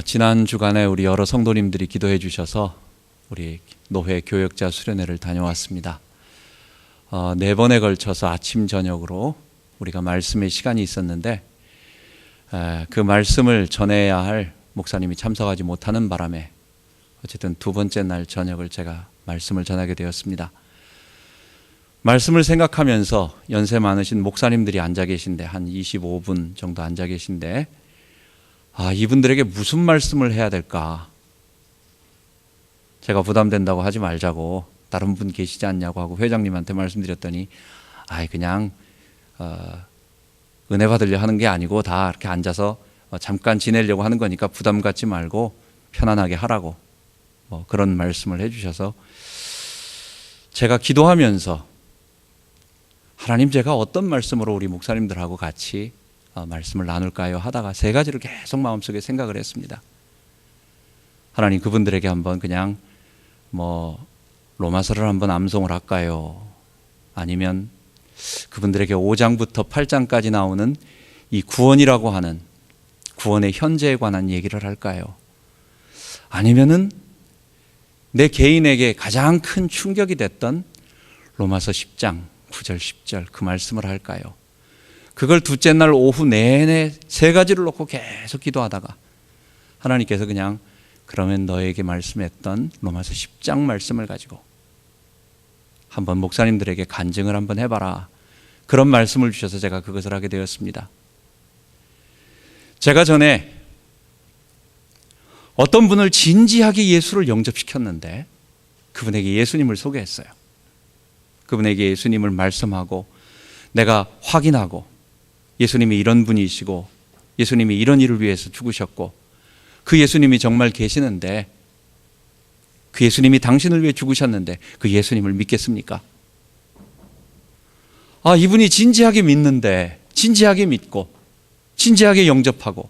지난 주간에 우리 여러 성도님들이 기도해 주셔서 우리 노회 교역자 수련회를 다녀왔습니다. 4번에 걸쳐서 아침 저녁으로 우리가 말씀의 시간이 있었는데 그 말씀을 전해야 할 목사님이 참석하지 못하는 바람에 어쨌든 2번째 날 저녁을 제가 말씀을 전하게 되었습니다. 말씀을 생각하면서 연세 많으신 목사님들이 앉아 계신데 한 25분 정도 앉아 계신데 이분들에게 무슨 말씀을 해야 될까? 제가 부담된다고 하지 말자고 다른 분 계시지 않냐고 하고 회장님한테 말씀드렸더니 그냥 은혜 받으려 하는 게 아니고 다 이렇게 앉아서 잠깐 지내려고 하는 거니까 부담 갖지 말고 편안하게 하라고 그런 말씀을 해주셔서 제가 기도하면서 하나님, 제가 어떤 말씀으로 우리 목사님들하고 같이 말씀을 나눌까요 하다가 3가지를 계속 마음속에 생각을 했습니다. 하나님, 그분들에게 한번 그냥 로마서를 한번 암송을 할까요? 아니면 그분들에게 5장부터 8장까지 나오는 이 구원이라고 하는 구원의 현재에 관한 얘기를 할까요? 아니면은 내 개인에게 가장 큰 충격이 됐던 로마서 10장 9절 10절 그 말씀을 할까요? 그걸 둘째 날 오후 내내 3가지를 놓고 계속 기도하다가 하나님께서 그냥 그러면 너에게 말씀했던 로마서 10장 말씀을 가지고 한번 목사님들에게 간증을 한번 해봐라, 그런 말씀을 주셔서 제가 그것을 하게 되었습니다. 제가 전에 어떤 분을 진지하게 예수를 영접시켰는데 그분에게 예수님을 소개했어요. 그분에게 예수님을 말씀하고 내가 확인하고 예수님이 이런 분이시고 예수님이 이런 일을 위해서 죽으셨고 그 예수님이 정말 계시는데 그 예수님이 당신을 위해 죽으셨는데 그 예수님을 믿겠습니까? 이분이 진지하게 믿는데 진지하게 믿고 진지하게 영접하고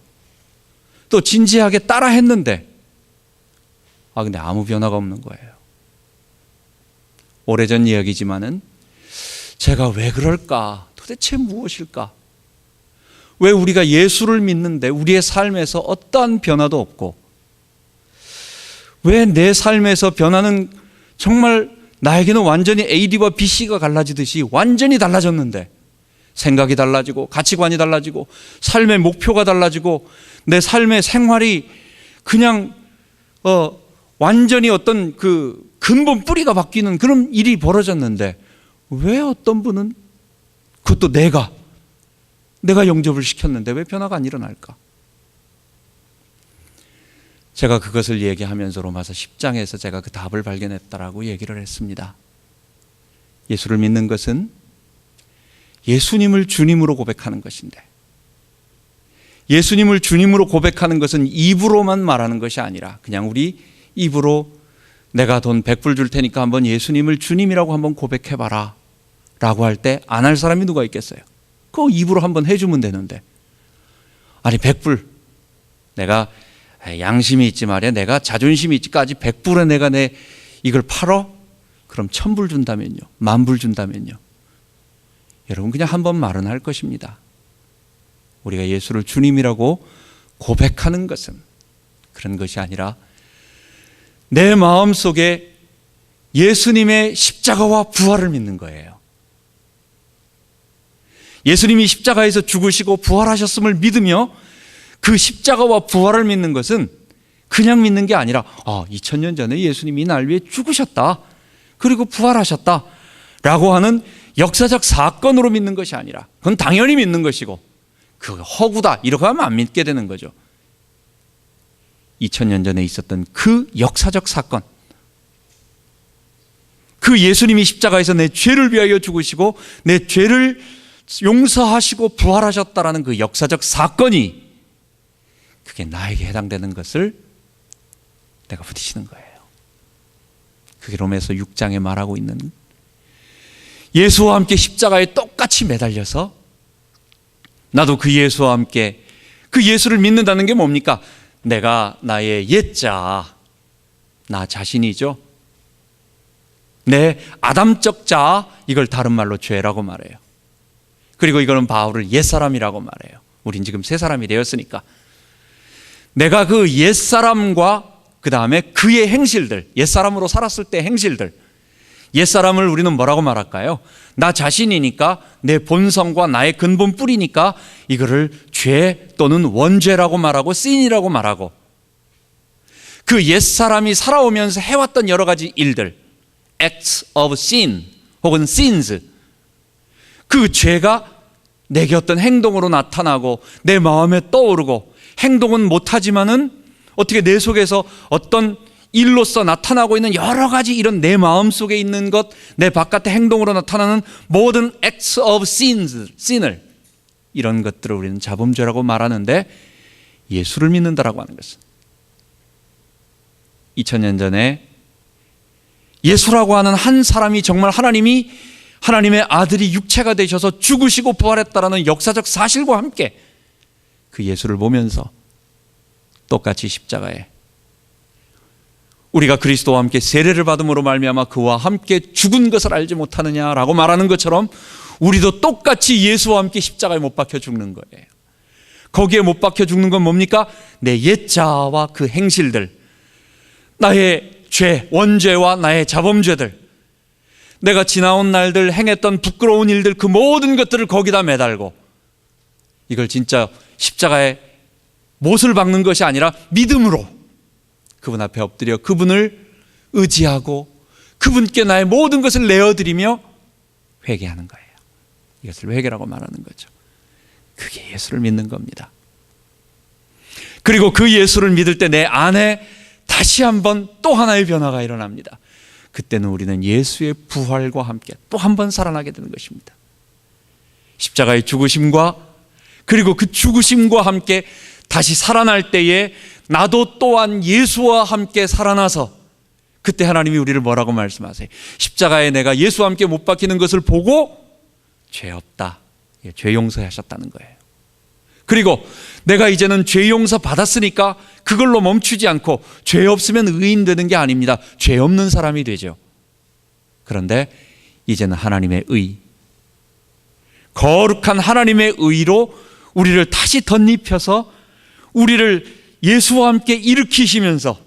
또 진지하게 따라 했는데 근데 아무 변화가 없는 거예요. 오래전 이야기지만은 제가 왜 그럴까? 도대체 무엇일까? 왜 우리가 예수를 믿는데 우리의 삶에서 어떠한 변화도 없고 왜 내 삶에서 변화는 정말 나에게는 완전히 AD와 BC가 갈라지듯이 완전히 달라졌는데 생각이 달라지고 가치관이 달라지고 삶의 목표가 달라지고 내 삶의 생활이 그냥 완전히 어떤 그 근본 뿌리가 바뀌는 그런 일이 벌어졌는데 왜 어떤 분은 그것도 내가 영접을 시켰는데 왜 변화가 안 일어날까? 제가 그것을 얘기하면서 로마서 10장에서 제가 그 답을 발견했다라고 얘기를 했습니다. 예수를 믿는 것은 예수님을 주님으로 고백하는 것인데 예수님을 주님으로 고백하는 것은 입으로만 말하는 것이 아니라 그냥 우리 입으로 내가 돈 100불 줄 테니까 한번 예수님을 주님이라고 한번 고백해봐라 라고 할 때 안 할 사람이 누가 있겠어요? 그거 입으로 한번 해주면 되는데 100불 내가 양심이 있지 말이야, 내가 자존심이 있지까지 100불에 내가 이걸 팔어? 그럼 1000불 준다면요, 10,000불 준다면요, 여러분 그냥 한번 말은 할 것입니다. 우리가 예수를 주님이라고 고백하는 것은 그런 것이 아니라 내 마음속에 예수님의 십자가와 부활을 믿는 거예요. 예수님이 십자가에서 죽으시고 부활하셨음을 믿으며 그 십자가와 부활을 믿는 것은 그냥 믿는 게 아니라 2000년 전에 예수님이 날 위해 죽으셨다 그리고 부활하셨다 라고 하는 역사적 사건으로 믿는 것이 아니라 그건 당연히 믿는 것이고 그거 허구다 이렇게 하면 안 믿게 되는 거죠. 2000년 전에 있었던 그 역사적 사건, 그 예수님이 십자가에서 내 죄를 위하여 죽으시고 내 죄를 용서하시고 부활하셨다라는 그 역사적 사건이 그게 나에게 해당되는 것을 내가 부딪히는 거예요. 그게 로마서 6장에 말하고 있는 예수와 함께 십자가에 똑같이 매달려서 나도 그 예수와 함께 그 예수를 믿는다는 게 뭡니까? 내가 나의 옛자, 나 자신이죠. 내 아담적 자, 이걸 다른 말로 죄라고 말해요. 그리고 이거는 바울을 옛사람이라고 말해요. 우린 지금 새 사람이 되었으니까 내가 그 옛사람과 그 다음에 그의 행실들, 옛사람으로 살았을 때 행실들, 옛사람을 우리는 뭐라고 말할까요? 나 자신이니까, 내 본성과 나의 근본 뿌리니까 이거를 죄 또는 원죄라고 말하고 sin이라고 말하고, 그 옛사람이 살아오면서 해왔던 여러 가지 일들, acts of sin 혹은 sins, 그 죄가 내게 어떤 행동으로 나타나고 내 마음에 떠오르고, 행동은 못하지만은 어떻게 내 속에서 어떤 일로서 나타나고 있는 여러 가지 이런 내 마음 속에 있는 것, 내 바깥의 행동으로 나타나는 모든 acts of sin을, 이런 것들을 우리는 자범죄라고 말하는데, 예수를 믿는다라고 하는 것은 2000년 전에 예수라고 하는 한 사람이 정말 하나님의 아들이 육체가 되셔서 죽으시고 부활했다라는 역사적 사실과 함께 그 예수를 보면서 똑같이 십자가에 우리가 그리스도와 함께 세례를 받음으로 말미암아 그와 함께 죽은 것을 알지 못하느냐라고 말하는 것처럼, 우리도 똑같이 예수와 함께 십자가에 못 박혀 죽는 거예요. 거기에 못 박혀 죽는 건 뭡니까? 내 옛자와 그 행실들, 나의 죄, 원죄와 나의 자범죄들, 내가 지나온 날들 행했던 부끄러운 일들, 그 모든 것들을 거기다 매달고, 이걸 진짜 십자가에 못을 박는 것이 아니라 믿음으로 그분 앞에 엎드려 그분을 의지하고 그분께 나의 모든 것을 내어드리며 회개하는 거예요. 이것을 회개라고 말하는 거죠. 그게 예수를 믿는 겁니다. 그리고 그 예수를 믿을 때 내 안에 다시 한번 또 하나의 변화가 일어납니다. 그때는 우리는 예수의 부활과 함께 또 한 번 살아나게 되는 것입니다. 십자가의 죽으심과 그리고 그 죽으심과 함께 다시 살아날 때에 나도 또한 예수와 함께 살아나서, 그때 하나님이 우리를 뭐라고 말씀하세요? 십자가에 내가 예수와 함께 못 박히는 것을 보고 죄 없다, 죄 용서하셨다는 거예요. 그리고 내가 이제는 죄 용서 받았으니까 그걸로 멈추지 않고, 죄 없으면 의인 되는 게 아닙니다. 죄 없는 사람이 되죠. 그런데 이제는 하나님의 의, 거룩한 하나님의 의로 우리를 다시 덧입혀서 우리를 예수와 함께 일으키시면서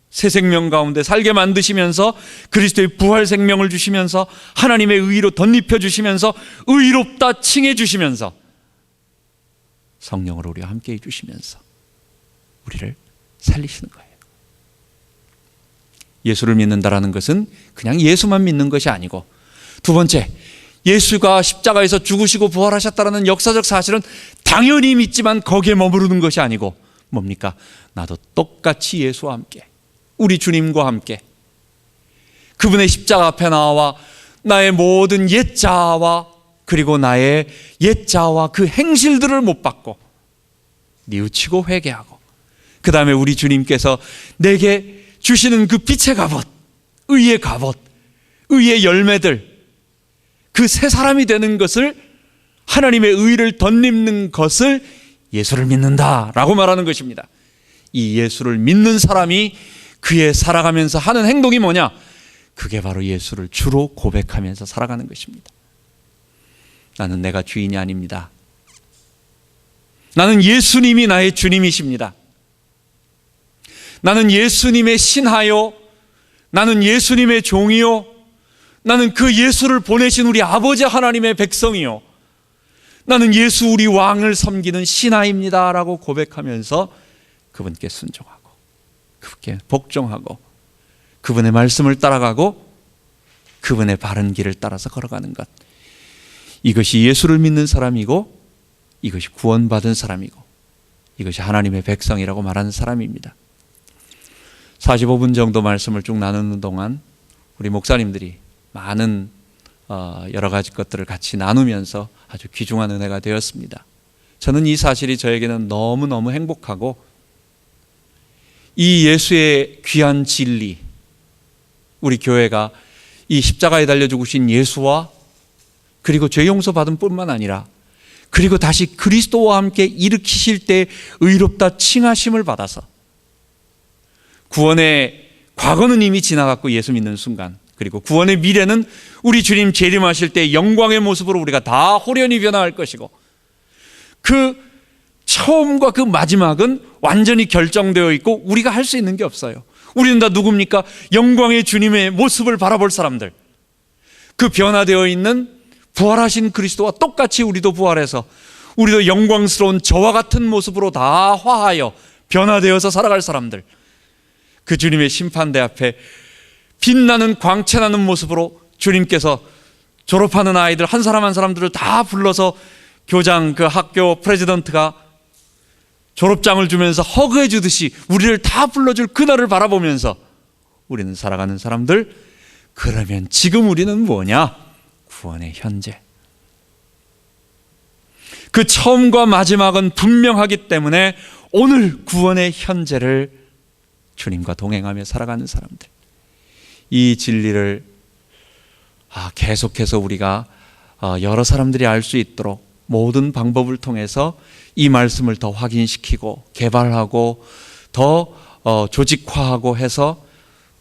새 생명 가운데 살게 만드시면서 그리스도의 부활 생명을 주시면서 하나님의 의로 덧입혀 주시면서 의롭다 칭해 주시면서 성령으로 우리와 함께 해주시면서 우리를 살리시는 거예요. 예수를 믿는다라는 것은 그냥 예수만 믿는 것이 아니고, 두 번째, 예수가 십자가에서 죽으시고 부활하셨다는 역사적 사실은 당연히 믿지만 거기에 머무르는 것이 아니고 뭡니까? 나도 똑같이 예수와 함께, 우리 주님과 함께 그분의 십자가 앞에 나와 나의 모든 옛자와 그리고 나의 옛자와 그 행실들을 못 받고 뉘우치고 회개하고, 그 다음에 우리 주님께서 내게 주시는 그 빛의 갑옷, 의의 갑옷, 의의 열매들, 그 새 사람이 되는 것을, 하나님의 의를 덧입는 것을 예수를 믿는다라고 말하는 것입니다. 이 예수를 믿는 사람이 그에 살아가면서 하는 행동이 뭐냐? 그게 바로 예수를 주로 고백하면서 살아가는 것입니다. 나는 내가 주인이 아닙니다. 나는 예수님이 나의 주님이십니다. 나는 예수님의 신하요, 나는 예수님의 종이요, 나는 그 예수를 보내신 우리 아버지 하나님의 백성이요, 나는 예수 우리 왕을 섬기는 신하입니다 라고 고백하면서 그분께 순종하고 그분께 복종하고 그분의 말씀을 따라가고 그분의 바른 길을 따라서 걸어가는 것, 이것이 예수를 믿는 사람이고 이것이 구원받은 사람이고 이것이 하나님의 백성이라고 말하는 사람입니다. 45분 정도 말씀을 쭉 나누는 동안 우리 목사님들이 많은 여러 가지 것들을 같이 나누면서 아주 귀중한 은혜가 되었습니다. 저는 이 사실이 저에게는 너무너무 행복하고, 이 예수의 귀한 진리, 우리 교회가 이 십자가에 달려 죽으신 예수와 그리고 죄 용서 받은 뿐만 아니라 그리고 다시 그리스도와 함께 일으키실 때 의롭다 칭하심을 받아서, 구원의 과거는 이미 지나갔고 예수 믿는 순간, 그리고 구원의 미래는 우리 주님 재림하실 때 영광의 모습으로 우리가 다 호련히 변화할 것이고, 그 처음과 그 마지막은 완전히 결정되어 있고 우리가 할 수 있는 게 없어요. 우리는 다 누굽니까? 영광의 주님의 모습을 바라볼 사람들, 그 변화되어 있는 부활하신 그리스도와 똑같이 우리도 부활해서 우리도 영광스러운 저와 같은 모습으로 다 화하여 변화되어서 살아갈 사람들, 그 주님의 심판대 앞에 빛나는 광채나는 모습으로 주님께서 졸업하는 아이들 한 사람 한 사람들을 다 불러서 교장, 그 학교 프레지던트가 졸업장을 주면서 허그해 주듯이 우리를 다 불러줄 그날을 바라보면서 우리는 살아가는 사람들. 그러면 지금 우리는 뭐냐? 구원의 현재. 그 처음과 마지막은 분명하기 때문에 오늘 구원의 현재를 주님과 동행하며 살아가는 사람들, 이 진리를 계속해서 우리가 여러 사람들이 알 수 있도록 모든 방법을 통해서 이 말씀을 더 확인시키고 개발하고 더 조직화하고 해서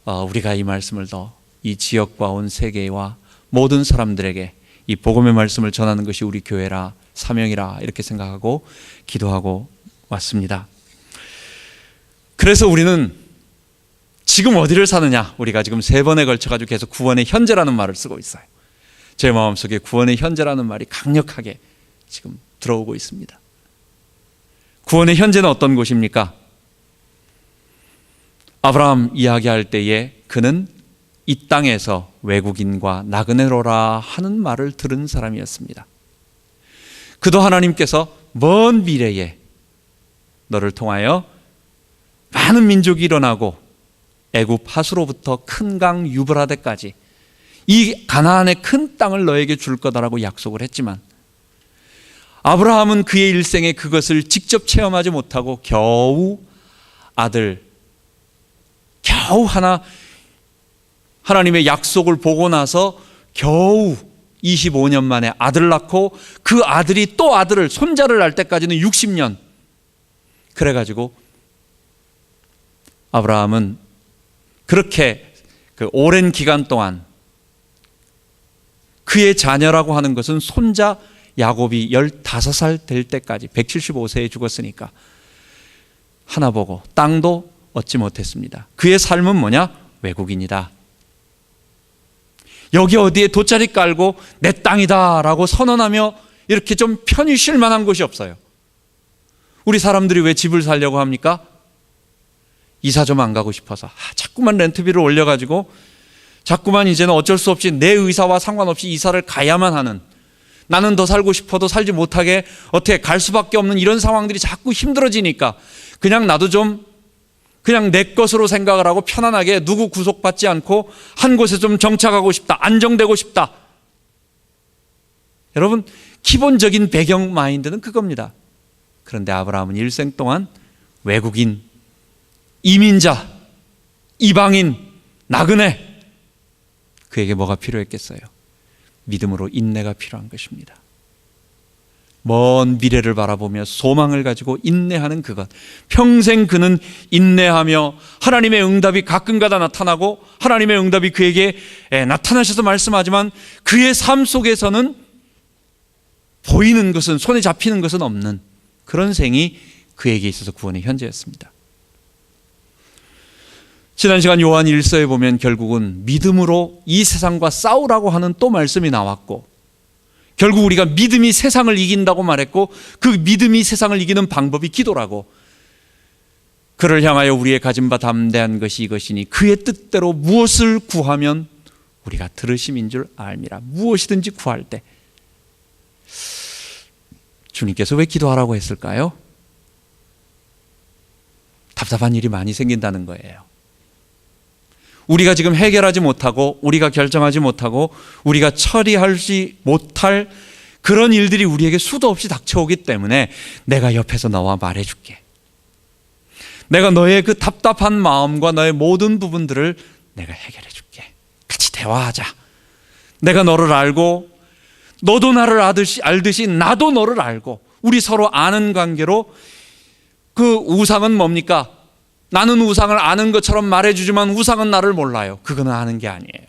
우리가 이 말씀을 더 이 지역과 온 세계와 모든 사람들에게 이 복음의 말씀을 전하는 것이 우리 교회라 사명이라 이렇게 생각하고 기도하고 왔습니다. 그래서 우리는 지금 어디를 사느냐? 우리가 지금 3번에 걸쳐가지고 계속 구원의 현재라는 말을 쓰고 있어요. 제 마음속에 구원의 현재라는 말이 강력하게 지금 들어오고 있습니다. 구원의 현재는 어떤 곳입니까? 아브라함 이야기할 때에 그는 이 땅에서 외국인과 나그네로라 하는 말을 들은 사람이었습니다. 그도 하나님께서 먼 미래에 너를 통하여 많은 민족이 일어나고 애굽 하수로부터 큰 강 유브라데까지 이 가나안의 큰 땅을 너에게 줄 거다라고 약속을 했지만 아브라함은 그의 일생에 그것을 직접 체험하지 못하고 겨우 하나 하나님의 약속을 보고 나서 겨우 25년 만에 아들 낳고 그 아들이 또 아들을 손자를 낳을 때까지는 60년. 그래가지고 아브라함은 그렇게 그 오랜 기간 동안 그의 자녀라고 하는 것은 손자 야곱이 15살 될 때까지 175세에 죽었으니까 하나 보고 땅도 얻지 못했습니다. 그의 삶은 뭐냐? 외국인이다. 여기 어디에 돗자리 깔고 내 땅이다 라고 선언하며 이렇게 좀 편히 쉴 만한 곳이 없어요. 우리 사람들이 왜 집을 살려고 합니까? 이사 좀 안 가고 싶어서 자꾸만 렌트비를 올려가지고 자꾸만 이제는 어쩔 수 없이 내 의사와 상관없이 이사를 가야만 하는, 나는 더 살고 싶어도 살지 못하게 어떻게 갈 수밖에 없는 이런 상황들이 자꾸 힘들어지니까 그냥 나도 좀 그냥 내 것으로 생각을 하고 편안하게 누구 구속받지 않고 한 곳에 좀 정착하고 싶다, 안정되고 싶다. 여러분, 기본적인 배경 마인드는 그겁니다. 그런데 아브라함은 일생 동안 외국인, 이민자, 이방인, 나그네, 그에게 뭐가 필요했겠어요? 믿음으로 인내가 필요한 것입니다. 먼 미래를 바라보며 소망을 가지고 인내하는 그것, 평생 그는 인내하며 하나님의 응답이 가끔가다 나타나고 하나님의 응답이 그에게 나타나셔서 말씀하지만 그의 삶 속에서는 보이는 것은, 손에 잡히는 것은 없는 그런 생이 그에게 있어서 구원의 현재였습니다. 지난 시간 요한 1서에 보면 결국은 믿음으로 이 세상과 싸우라고 하는 또 말씀이 나왔고, 결국 우리가 믿음이 세상을 이긴다고 말했고 그 믿음이 세상을 이기는 방법이 기도라고, 그를 향하여 우리의 가진 바 담대한 것이 이것이니 그의 뜻대로 무엇을 구하면 우리가 들으심인 줄 알미라. 무엇이든지 구할 때 주님께서 왜 기도하라고 했을까요? 답답한 일이 많이 생긴다는 거예요. 우리가 지금 해결하지 못하고 우리가 결정하지 못하고 우리가 처리하지 못할 그런 일들이 우리에게 수도 없이 닥쳐오기 때문에 내가 옆에서 너와 말해줄게. 내가 너의 그 답답한 마음과 너의 모든 부분들을 내가 해결해줄게. 같이 대화하자. 내가 너를 알고 너도 나를 알듯이 나도 너를 알고 우리 서로 아는 관계로, 그 우상은 뭡니까? 나는 우상을 아는 것처럼 말해주지만 우상은 나를 몰라요. 그거는 아는 게 아니에요.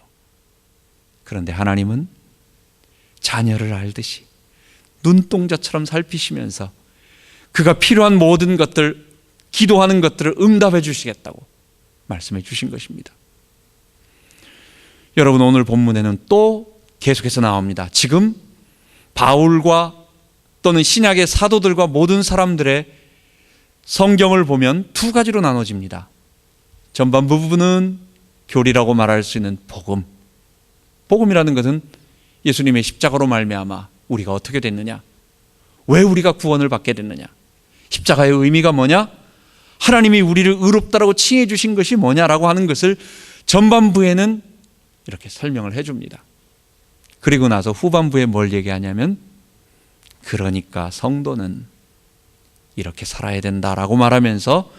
그런데 하나님은 자녀를 알듯이 눈동자처럼 살피시면서 그가 필요한 모든 것들, 기도하는 것들을 응답해 주시겠다고 말씀해 주신 것입니다. 여러분, 오늘 본문에는 또 계속해서 나옵니다. 지금 바울과 또는 신약의 사도들과 모든 사람들의 성경을 보면 두 가지로 나눠집니다. 전반부 부분은 교리라고 말할 수 있는 복음. 복음이라는 것은 예수님의 십자가로 말미암아 우리가 어떻게 됐느냐, 왜 우리가 구원을 받게 됐느냐, 십자가의 의미가 뭐냐, 하나님이 우리를 의롭다라고 칭해 주신 것이 뭐냐라고 하는 것을 전반부에는 이렇게 설명을 해줍니다. 그리고 나서 후반부에 뭘 얘기하냐면, 그러니까 성도는 이렇게 살아야 된다라고 말하면서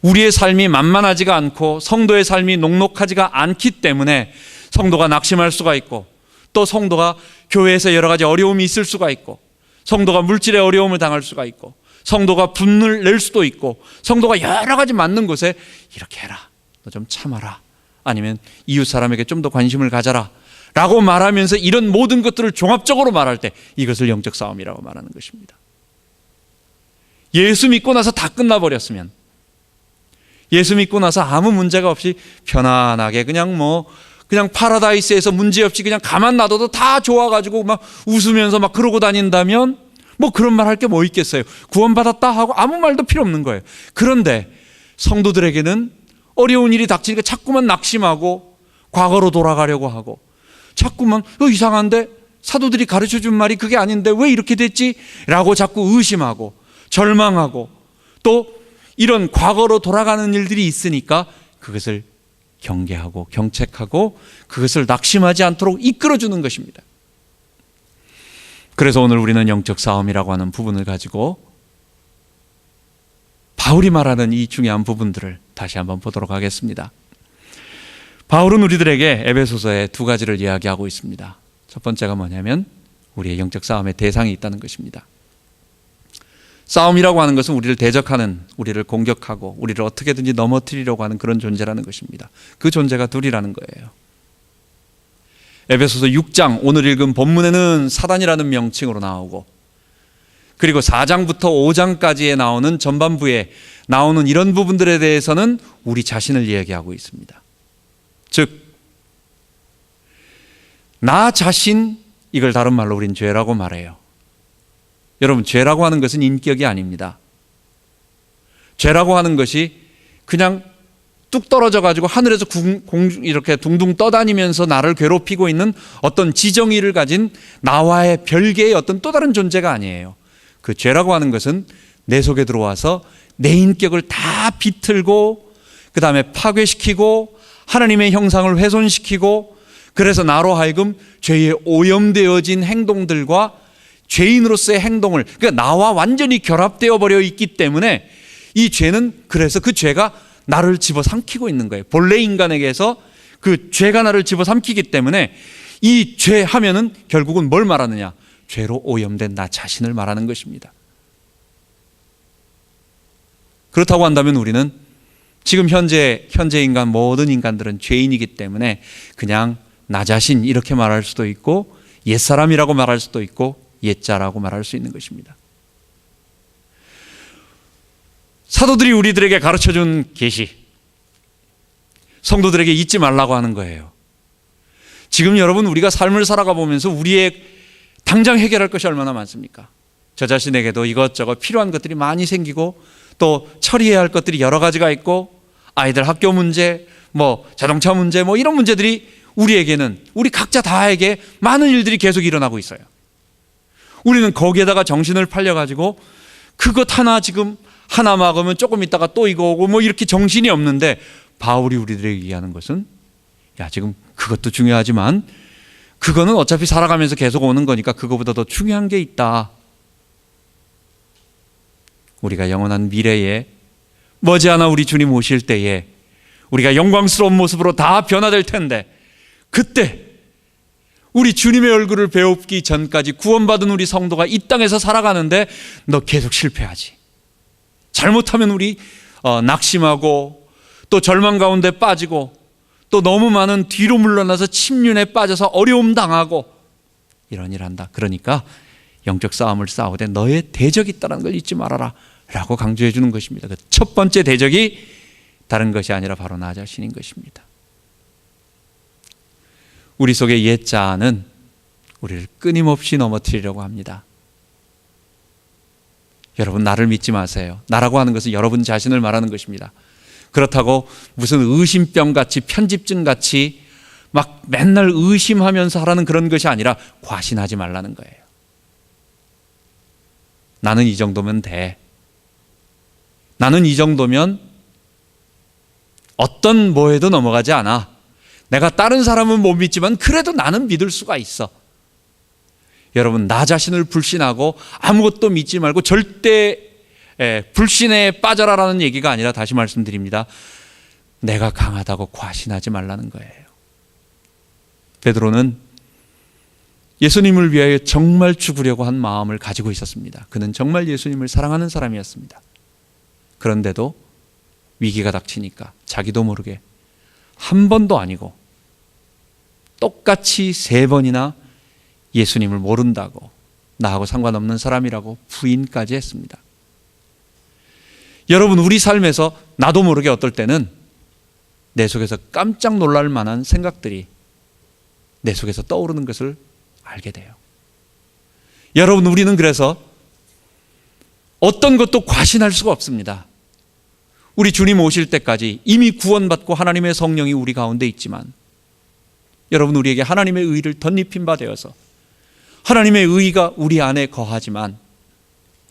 우리의 삶이 만만하지가 않고 성도의 삶이 녹록하지가 않기 때문에 성도가 낙심할 수가 있고, 또 성도가 교회에서 여러 가지 어려움이 있을 수가 있고, 성도가 물질의 어려움을 당할 수가 있고, 성도가 분을 낼 수도 있고, 성도가 여러 가지 맞는 곳에 이렇게 해라, 너 좀 참아라, 아니면 이웃 사람에게 좀 더 관심을 가져라 라고 말하면서 이런 모든 것들을 종합적으로 말할 때 이것을 영적 싸움이라고 말하는 것입니다. 예수 믿고 나서 다 끝나버렸으면, 예수 믿고 나서 아무 문제가 없이 편안하게 그냥 파라다이스에서 문제없이 그냥 가만 놔둬도 다 좋아가지고 막 웃으면서 막 그러고 다닌다면 뭐 그런 말 할 게 뭐 있겠어요. 구원받았다 하고 아무 말도 필요 없는 거예요. 그런데 성도들에게는 어려운 일이 닥치니까 자꾸만 낙심하고 과거로 돌아가려고 하고, 자꾸만 이상한데 사도들이 가르쳐준 말이 그게 아닌데 왜 이렇게 됐지? 라고 자꾸 의심하고 절망하고, 또 이런 과거로 돌아가는 일들이 있으니까 그것을 경계하고 경책하고 그것을 낙심하지 않도록 이끌어주는 것입니다. 그래서 오늘 우리는 영적 싸움이라고 하는 부분을 가지고 바울이 말하는 이 중요한 부분들을 다시 한번 보도록 하겠습니다. 바울은 우리들에게 에베소서에 두 가지를 이야기하고 있습니다. 첫 번째가 뭐냐면 우리의 영적 싸움의 대상이 있다는 것입니다. 싸움이라고 하는 것은 우리를 대적하는, 우리를 공격하고 우리를 어떻게든지 넘어뜨리려고 하는 그런 존재라는 것입니다. 그 존재가 둘이라는 거예요. 에베소서 6장, 오늘 읽은 본문에는 사단이라는 명칭으로 나오고, 그리고 4장부터 5장까지에 나오는 전반부에 나오는 이런 부분들에 대해서는 우리 자신을 이야기하고 있습니다. 즉, 나 자신, 이걸 다른 말로 우린 죄라고 말해요. 여러분, 죄라고 하는 것은 인격이 아닙니다. 죄라고 하는 것이 그냥 뚝 떨어져 가지고 하늘에서 이렇게 둥둥 떠다니면서 나를 괴롭히고 있는 어떤 지정의를 가진 나와의 별개의 어떤 또 다른 존재가 아니에요. 그 죄라고 하는 것은 내 속에 들어와서 내 인격을 다 비틀고 그 다음에 파괴시키고 하나님의 형상을 훼손시키고, 그래서 나로 하여금 죄에 오염되어진 행동들과 죄인으로서의 행동을, 그러니까 나와 완전히 결합되어 버려 있기 때문에 이 죄는, 그래서 그 죄가 나를 집어삼키고 있는 거예요. 본래 인간에게서 그 죄가 나를 집어삼키기 때문에 이 죄 하면은 결국은 뭘 말하느냐, 죄로 오염된 나 자신을 말하는 것입니다. 그렇다고 한다면 우리는 지금 현재 인간, 모든 인간들은 죄인이기 때문에 그냥 나 자신 이렇게 말할 수도 있고, 옛사람이라고 말할 수도 있고, 옛자라고 말할 수 있는 것입니다. 사도들이 우리들에게 가르쳐준 계시, 성도들에게 잊지 말라고 하는 거예요. 지금 여러분, 우리가 삶을 살아가 보면서 우리의 당장 해결할 것이 얼마나 많습니까? 저 자신에게도 이것저것 필요한 것들이 많이 생기고, 또 처리해야 할 것들이 여러 가지가 있고, 아이들 학교 문제, 자동차 문제, 이런 문제들이 우리에게는, 우리 각자 다에게 많은 일들이 계속 일어나고 있어요. 우리는 거기에다가 정신을 팔려가지고 그것 하나, 지금 하나 막으면 조금 있다가 또 이거 오고 이렇게 정신이 없는데, 바울이 우리들에게 얘기하는 것은, 야, 지금 그것도 중요하지만 그거는 어차피 살아가면서 계속 오는 거니까 그거보다 더 중요한 게 있다. 우리가 영원한 미래에 머지않아 우리 주님 오실 때에 우리가 영광스러운 모습으로 다 변화될 텐데, 그때 우리 주님의 얼굴을 배우기 전까지 구원받은 우리 성도가 이 땅에서 살아가는데 너 계속 실패하지. 잘못하면 우리 낙심하고 또 절망 가운데 빠지고 또 너무 많은 뒤로 물러나서 침륜에 빠져서 어려움 당하고 이런 일 한다. 그러니까 영적 싸움을 싸우되 너의 대적이 있다는 걸 잊지 말아라 라고 강조해 주는 것입니다. 그 첫 번째 대적이 다른 것이 아니라 바로 나 자신인 것입니다. 우리 속의 옛 자아는 우리를 끊임없이 넘어뜨리려고 합니다. 여러분, 나를 믿지 마세요. 나라고 하는 것은 여러분 자신을 말하는 것입니다. 그렇다고 무슨 의심병같이 편집증같이 막 맨날 의심하면서 하라는 그런 것이 아니라 과신하지 말라는 거예요. 나는 이 정도면 돼. 나는 이 정도면 어떤 뭐에도 넘어가지 않아. 내가 다른 사람은 못 믿지만 그래도 나는 믿을 수가 있어. 여러분, 나 자신을 불신하고 아무것도 믿지 말고 절대 불신에 빠져라라는 얘기가 아니라, 다시 말씀드립니다, 내가 강하다고 과신하지 말라는 거예요. 베드로는 예수님을 위하여 정말 죽으려고 한 마음을 가지고 있었습니다. 그는 정말 예수님을 사랑하는 사람이었습니다. 그런데도 위기가 닥치니까 자기도 모르게 한 번도 아니고 똑같이 3번이나 예수님을 모른다고, 나하고 상관없는 사람이라고 부인까지 했습니다. 여러분, 우리 삶에서 나도 모르게 어떨 때는 내 속에서 깜짝 놀랄 만한 생각들이 내 속에서 떠오르는 것을 알게 돼요. 여러분, 우리는 그래서 어떤 것도 과신할 수가 없습니다. 우리 주님 오실 때까지 이미 구원받고 하나님의 성령이 우리 가운데 있지만, 여러분, 우리에게 하나님의 의를 덧입힌 바 되어서 하나님의 의가 우리 안에 거하지만,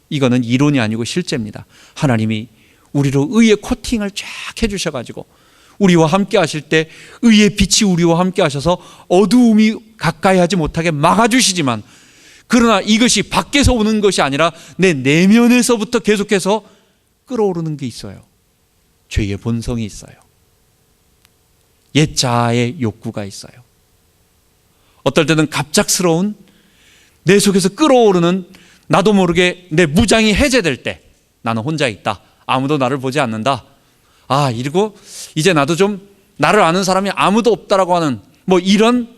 이거는 이론이 아니고 실제입니다. 하나님이 우리로 의의 코팅을 쫙 해주셔가지고 우리와 함께 하실 때 의의 빛이 우리와 함께 하셔서 어두움이 가까이 하지 못하게 막아주시지만, 그러나 이것이 밖에서 오는 것이 아니라 내 내면에서부터 계속해서 끌어오르는 게 있어요. 죄의 본성이 있어요. 옛 자아의 욕구가 있어요. 어떨 때는 갑작스러운 내 속에서 끌어오르는, 나도 모르게 내 무장이 해제될 때, 나는 혼자 있다, 아무도 나를 보지 않는다, 이러고 이제 나도 좀 나를 아는 사람이 아무도 없다라고 하는 이런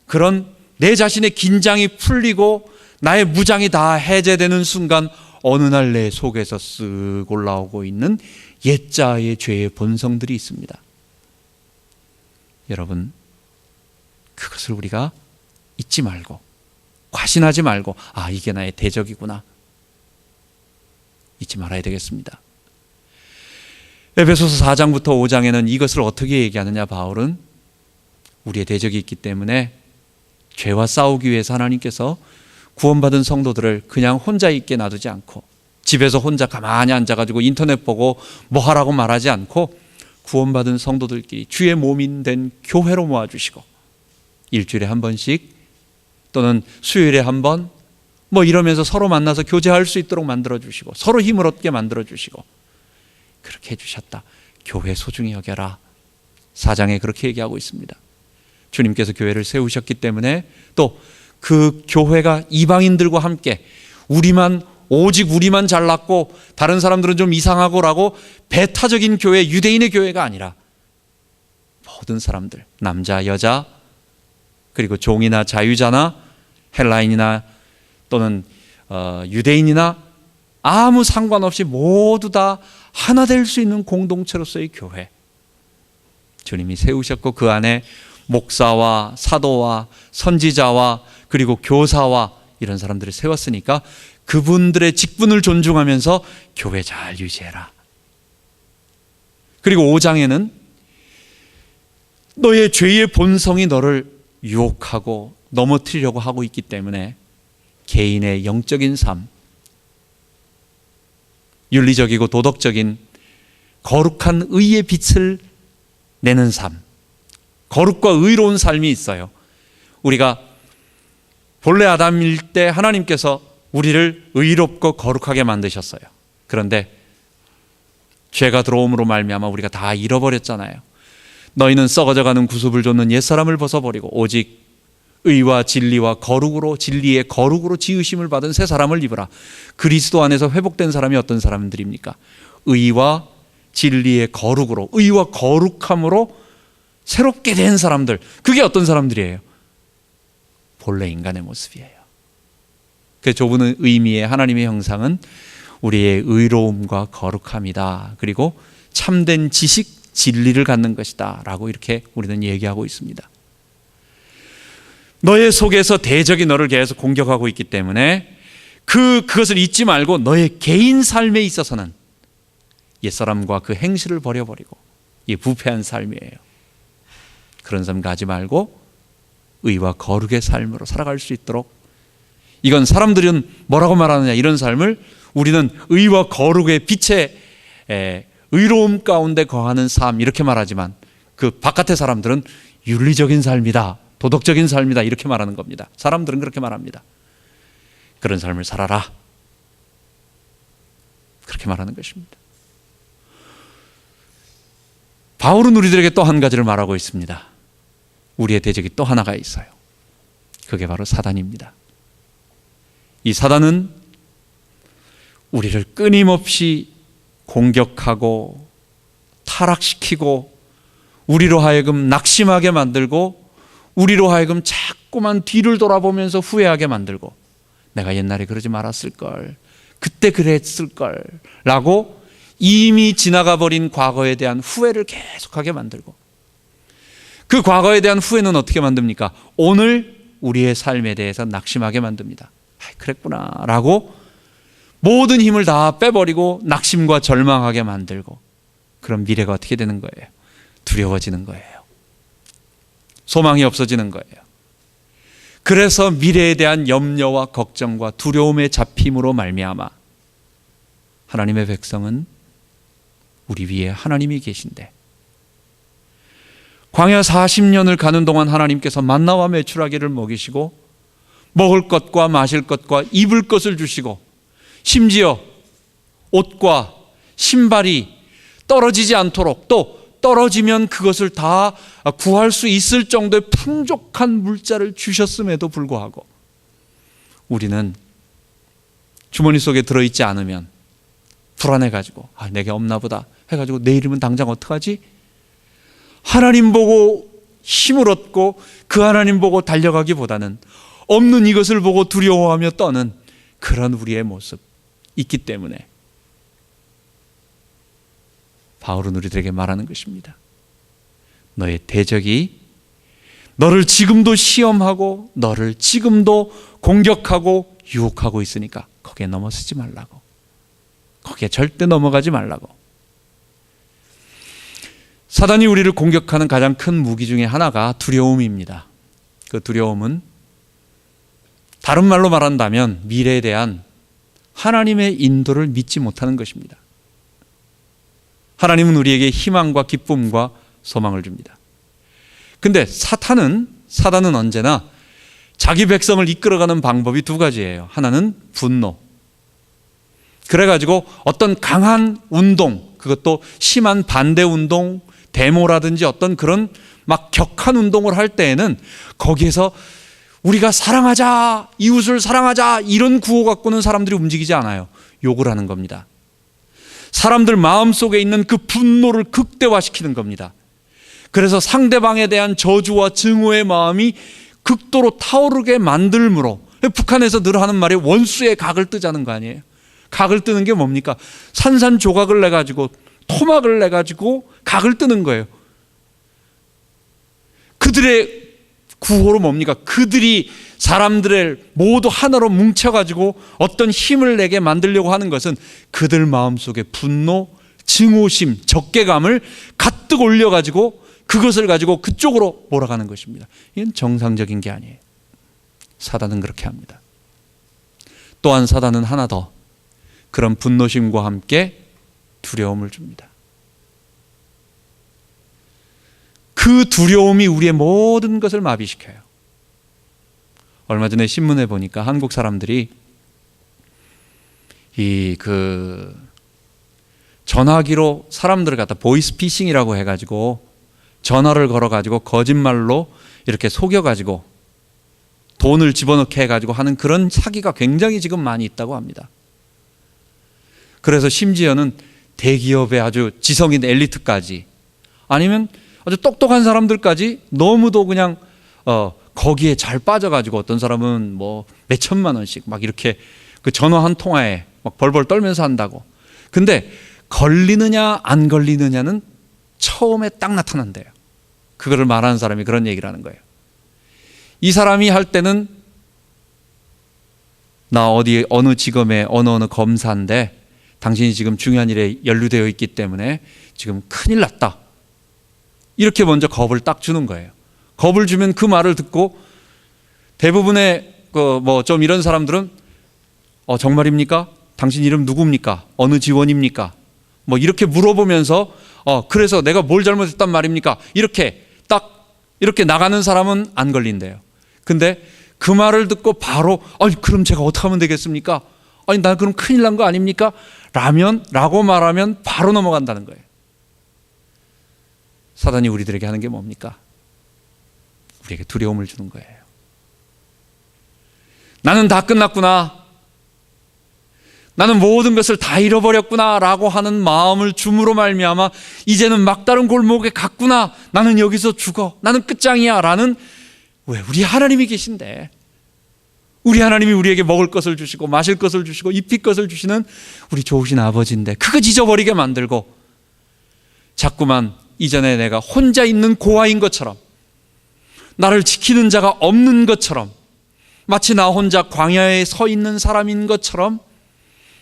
그런 내 자신의 긴장이 풀리고 나의 무장이 다 해제되는 순간, 어느 날 내 속에서 쓱 올라오고 있는 옛자의 죄의 본성들이 있습니다. 여러분, 그것을 우리가 잊지 말고 과신하지 말고, 이게 나의 대적이구나, 잊지 말아야 되겠습니다. 에베소서 4장부터 5장에는 이것을 어떻게 얘기하느냐, 바울은 우리의 대적이 있기 때문에 죄와 싸우기 위해서 하나님께서 구원받은 성도들을 그냥 혼자 있게 놔두지 않고, 집에서 혼자 가만히 앉아가지고 인터넷 보고 뭐 하라고 말하지 않고, 구원받은 성도들끼리 주의 몸인 된 교회로 모아주시고, 일주일에 한 번씩 또는 수요일에 한 번 이러면서 서로 만나서 교제할 수 있도록 만들어주시고, 서로 힘을 얻게 만들어주시고, 그렇게 해주셨다. 교회 소중히 여겨라. 4장에 그렇게 얘기하고 있습니다. 주님께서 교회를 세우셨기 때문에 또 그 교회가 이방인들과 함께 오직 우리만 잘났고 다른 사람들은 좀 이상하고라고 배타적인 교회, 유대인의 교회가 아니라 모든 사람들, 남자, 여자, 그리고 종이나 자유자나 헬라인이나 또는 유대인이나 아무 상관없이 모두 다 하나 될 수 있는 공동체로서의 교회, 주님이 세우셨고, 그 안에 목사와 사도와 선지자와 그리고 교사와 이런 사람들을 세웠으니까 그분들의 직분을 존중하면서 교회 잘 유지해라. 그리고 5장에는 너의 죄의 본성이 너를 유혹하고 넘어뜨리려고 하고 있기 때문에 개인의 영적인 삶, 윤리적이고 도덕적인 거룩한 의의 빛을 내는 삶, 거룩과 의로운 삶이 있어요. 우리가 본래 아담일 때 하나님께서 우리를 의롭고 거룩하게 만드셨어요. 그런데 죄가 들어옴으로 말미암아 우리가 다 잃어버렸잖아요. 너희는 썩어져가는 구습을 좇는 옛사람을 벗어버리고 오직 의와 진리와 거룩으로, 진리의 거룩으로 지으심을 받은 새 사람을 입으라. 그리스도 안에서 회복된 사람이 어떤 사람들입니까? 의와 진리의 거룩으로, 의와 거룩함으로 새롭게 된 사람들. 그게 어떤 사람들이에요? 본래 인간의 모습이에요. 그 좁은 의미의 하나님의 형상은 우리의 의로움과 거룩함이다. 그리고 참된 지식, 진리를 갖는 것이다 라고 이렇게 우리는 얘기하고 있습니다. 너의 속에서 대적이 너를 계속 공격하고 있기 때문에 그것을 잊지 말고 너의 개인 삶에 있어서는 옛사람과 그 행실을 버려버리고 이 부패한 삶이에요. 그런 삶 가지 말고 의와 거룩의 삶으로 살아갈 수 있도록, 이건 사람들은 뭐라고 말하느냐, 이런 삶을 우리는 의와 거룩의 빛의 의로움 가운데 거하는 삶 이렇게 말하지만 그 바깥의 사람들은 윤리적인 삶이다, 도덕적인 삶이다 이렇게 말하는 겁니다. 사람들은 그렇게 말합니다. 그런 삶을 살아라, 그렇게 말하는 것입니다. 바울은 우리들에게 또 한 가지를 말하고 있습니다. 우리의 대적이 또 하나가 있어요. 그게 바로 사단입니다. 이 사단은 우리를 끊임없이 공격하고 타락시키고 우리로 하여금 낙심하게 만들고 우리로 하여금 자꾸만 뒤를 돌아보면서 후회하게 만들고 내가 옛날에 그러지 말았을걸, 그때 그랬을걸 라고 이미 지나가 버린 과거에 대한 후회를 계속하게 만들고, 그 과거에 대한 후회는 어떻게 만듭니까? 오늘 우리의 삶에 대해서 낙심하게 만듭니다. 그랬구나 라고 모든 힘을 다 빼버리고 낙심과 절망하게 만들고, 그럼 미래가 어떻게 되는 거예요? 두려워지는 거예요. 소망이 없어지는 거예요. 그래서 미래에 대한 염려와 걱정과 두려움에 잡힘으로 말미암아 하나님의 백성은 우리 위에 하나님이 계신데, 광야 40년을 가는 동안 하나님께서 만나와 메추라기를 먹이시고 먹을 것과 마실 것과 입을 것을 주시고 심지어 옷과 신발이 떨어지지 않도록, 또 떨어지면 그것을 다 구할 수 있을 정도의 풍족한 물자를 주셨음에도 불구하고 우리는 주머니 속에 들어있지 않으면 불안해가지고 내게 없나 보다 해가지고 내일이면 당장 어떡하지? 하나님 보고 힘을 얻고 그 하나님 보고 달려가기보다는 없는 이것을 보고 두려워하며 떠는 그런 우리의 모습 있기 때문에 바울은 우리들에게 말하는 것입니다. 너의 대적이 너를 지금도 시험하고 너를 지금도 공격하고 유혹하고 있으니까 거기에 넘어서지 말라고, 거기에 절대 넘어가지 말라고. 사단이 우리를 공격하는 가장 큰 무기 중에 하나가 두려움입니다. 그 두려움은 다른 말로 말한다면 미래에 대한 하나님의 인도를 믿지 못하는 것입니다. 하나님은 우리에게 희망과 기쁨과 소망을 줍니다. 근데 사단은 언제나 자기 백성을 이끌어가는 방법이 두 가지예요. 하나는 분노. 그래가지고 어떤 강한 운동, 그것도 심한 반대 운동, 데모라든지 어떤 그런 막 격한 운동을 할 때에는 거기에서 우리가 사랑하자, 이웃을 사랑하자 이런 구호 갖고는 사람들이 움직이지 않아요. 욕을 하는 겁니다. 사람들 마음속에 있는 그 분노를 극대화시키는 겁니다. 그래서 상대방에 대한 저주와 증오의 마음이 극도로 타오르게 만들므로, 북한에서 늘 하는 말이 원수의 각을 뜨자는 거 아니에요. 각을 뜨는 게 뭡니까? 산산조각을 내가지고 토막을 내가지고 각을 뜨는 거예요. 그들의 구호로 뭡니까? 그들이 사람들을 모두 하나로 뭉쳐가지고 어떤 힘을 내게 만들려고 하는 것은 그들 마음속에 분노, 증오심, 적개감을 가득 올려가지고 그것을 가지고 그쪽으로 몰아가는 것입니다. 이건 정상적인 게 아니에요. 사단은 그렇게 합니다. 또한 사단은 하나 더, 그런 분노심과 함께 두려움을 줍니다. 그 두려움이 우리의 모든 것을 마비시켜요. 얼마 전에 신문에 보니까 한국 사람들이 전화기로 사람들을 갖다 보이스피싱이라고 해가지고 전화를 걸어가지고 거짓말로 이렇게 속여가지고 돈을 집어넣게 해가지고 하는 그런 사기가 굉장히 지금 많이 있다고 합니다. 그래서 심지어는 대기업의 아주 지성인 엘리트까지, 아니면 아주 똑똑한 사람들까지 너무도 그냥 거기에 잘 빠져가지고 어떤 사람은 뭐 몇천만 원씩 막 이렇게 그 전화 한 통화에 막 벌벌 떨면서 한다고. 근데 걸리느냐 안 걸리느냐는 처음에 딱 나타난대요. 그거를 말하는 사람이 그런 얘기를 하는 거예요. 이 사람이 할 때는 나 어느 지검의 어느 검사인데 당신이 지금 중요한 일에 연루되어 있기 때문에 지금 큰일 났다. 이렇게 먼저 겁을 딱 주는 거예요. 겁을 주면 그 말을 듣고 대부분의 좀 이런 사람들은 정말입니까? 당신 이름 누굽니까? 어느 지원입니까? 뭐 이렇게 물어보면서 그래서 내가 뭘 잘못했단 말입니까? 이렇게 나가는 사람은 안 걸린대요. 근데 그 말을 듣고 바로 그럼 제가 어떻게 하면 되겠습니까? 나 그럼 큰일 난 거 아닙니까? 라고 말하면 바로 넘어간다는 거예요. 사단이 우리들에게 하는 게 뭡니까? 우리에게 두려움을 주는 거예요. 나는 다 끝났구나. 나는 모든 것을 다 잃어버렸구나 라고 하는 마음을 줌으로 말미암아 이제는 막다른 골목에 갔구나. 나는 여기서 죽어. 나는 끝장이야 라는, 왜? 우리 하나님이 계신데, 우리 하나님이 우리에게 먹을 것을 주시고 마실 것을 주시고 입힐 것을 주시는 우리 좋으신 아버지인데 그거 잊어버리게 만들고 자꾸만 이전에 내가 혼자 있는 고아인 것처럼, 나를 지키는 자가 없는 것처럼, 마치 나 혼자 광야에 서 있는 사람인 것처럼,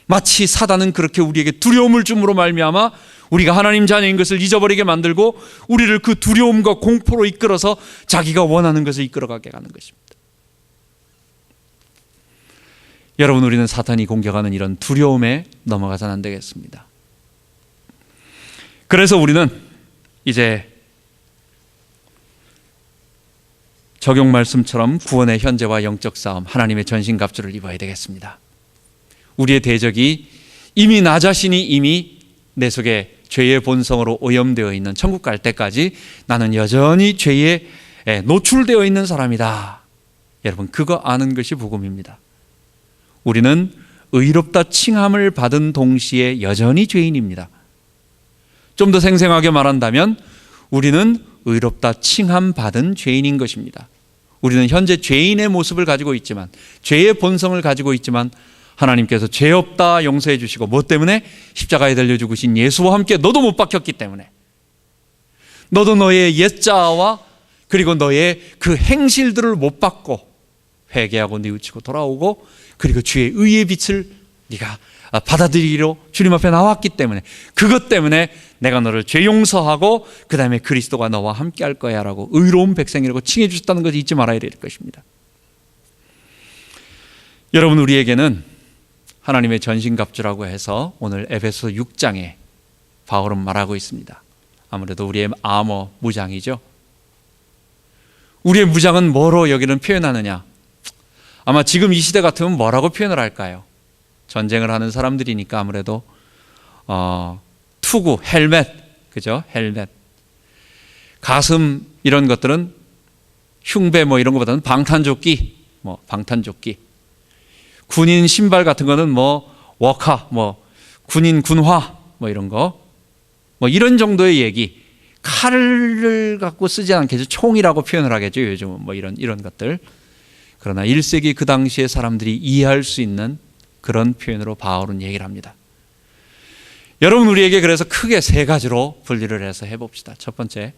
마치 사단은 그렇게 우리에게 두려움을 줌으로 말미암아 우리가 하나님 자녀인 것을 잊어버리게 만들고 우리를 그 두려움과 공포로 이끌어서 자기가 원하는 것을 이끌어가게 하는 것입니다. 여러분, 우리는 사탄이 공격하는 이런 두려움에 넘어가서는 안 되겠습니다. 그래서 우리는 이제 적용 말씀처럼 구원의 현재와 영적 싸움, 하나님의 전신갑주를 입어야 되겠습니다. 우리의 대적이 이미 나 자신이 이미 내 속에 죄의 본성으로 오염되어 있는, 천국 갈 때까지 나는 여전히 죄에 노출되어 있는 사람이다. 여러분, 그거 아는 것이 복음입니다. 우리는 의롭다 칭함을 받은 동시에 여전히 죄인입니다. 좀 더 생생하게 말한다면 우리는 의롭다 칭함 받은 죄인인 것입니다. 우리는 현재 죄인의 모습을 가지고 있지만, 죄의 본성을 가지고 있지만 하나님께서 죄 없다 용서해 주시고, 뭐 때문에? 십자가에 달려 죽으신 예수와 함께 너도 못 박혔기 때문에, 너도 너의 옛자아와 그리고 너의 그 행실들을 못 받고 회개하고 뉘우치고 돌아오고, 그리고 주의 의의 빛을 네가 받아들이기로 주님 앞에 나왔기 때문에, 그것 때문에 내가 너를 죄 용서하고 그 다음에 그리스도가 너와 함께 할 거야 라고 의로운 백성이라고 칭해 주셨다는 것을 잊지 말아야 될 것입니다. 여러분, 우리에게는 하나님의 전신갑주라고 해서 오늘 에베소 6장에 바울은 말하고 있습니다. 아무래도 우리의 아머, 무장이죠. 우리의 무장은 뭐로 여기는 표현하느냐? 아마 지금 이 시대 같으면 뭐라고 표현을 할까요? 전쟁을 하는 사람들이니까 아무래도 투구, 헬멧, 그죠? 헬멧. 가슴 이런 것들은 흉배 뭐 이런 것보다는 방탄조끼, 방탄조끼. 군인 신발 같은 거는 워카, 군인 군화 이런 거. 이런 정도의 얘기. 칼을 갖고 쓰지 않겠죠. 총이라고 표현을 하겠죠. 요즘은 이런 것들. 그러나 1세기 그 당시의 사람들이 이해할 수 있는 그런 표현으로 바울은 얘기를 합니다. 여러분, 우리에게 그래서 크게 세 가지로 분리를 해서 해봅시다. 첫 번째,